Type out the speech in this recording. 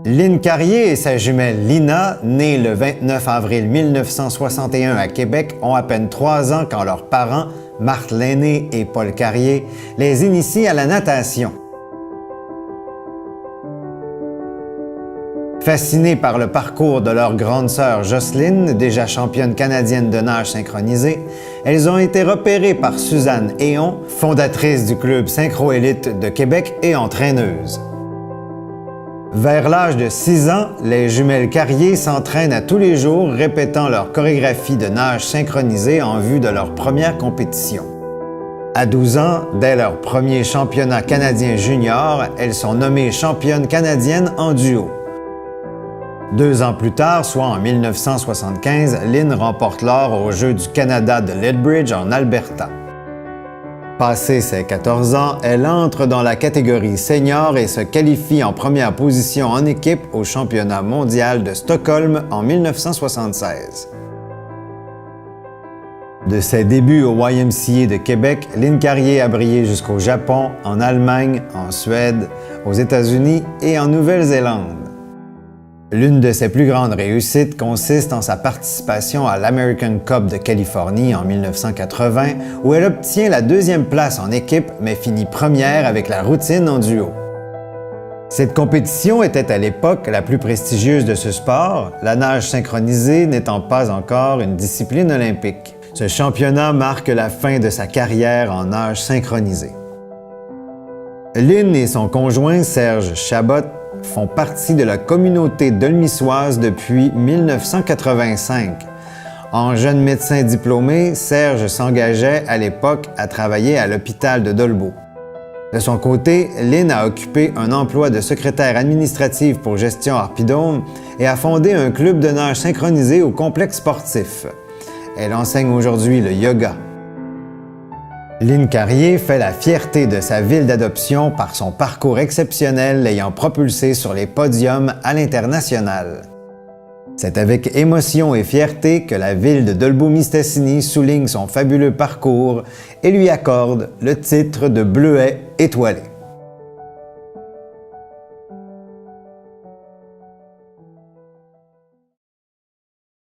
Lynne Carrier et sa jumelle Lina, née le 29 avril 1961 à Québec, ont à peine 3 ans quand leurs parents, Marthe Lainé et Paul Carrier, les initient à la natation. Fascinées par le parcours de leur grande sœur Jocelyne, déjà championne canadienne de nage synchronisée, elles ont été repérées par Suzanne Héon, fondatrice du club Synchro-Élite de Québec et entraîneuse. Vers l'âge de 6 ans, les jumelles Carrier s'entraînent à tous les jours répétant leur chorégraphie de nage synchronisée en vue de leur première compétition. À 12 ans, dès leur premier championnat canadien junior, elles sont nommées championnes canadiennes en duo. 2 ans plus tard, soit en 1975, Lynne remporte l'or aux Jeux du Canada de Lethbridge en Alberta. Passé ses 14 ans, elle entre dans la catégorie senior et se qualifie en première position en équipe au championnat mondial de Stockholm en 1976. De ses débuts au YMCA de Québec, Lynne Carrier a brillé jusqu'au Japon, en Allemagne, en Suède, aux États-Unis et en Nouvelle-Zélande. L'une de ses plus grandes réussites consiste en sa participation à l'American Cup de Californie en 1980, où elle obtient la 2e place en équipe, mais finit première avec la routine en duo. Cette compétition était à l'époque la plus prestigieuse de ce sport, la nage synchronisée n'étant pas encore une discipline olympique. Ce championnat marque la fin de sa carrière en nage synchronisée. Lynne et son conjoint Serge Chabot font partie de la communauté dolmissoise depuis 1985. En jeune médecin diplômé, Serge s'engageait à l'époque à travailler à l'hôpital de Dolbeau. De son côté, Lynne a occupé un emploi de secrétaire administrative pour Gestion Harpidome et a fondé un club de nage synchronisé au complexe sportif. Elle enseigne aujourd'hui le yoga. Lynne Carrier fait la fierté de sa ville d'adoption par son parcours exceptionnel l'ayant propulsée sur les podiums à l'international. C'est avec émotion et fierté que la ville de Dolbeau-Mistassini souligne son fabuleux parcours et lui accorde le titre de Bleuet étoilé.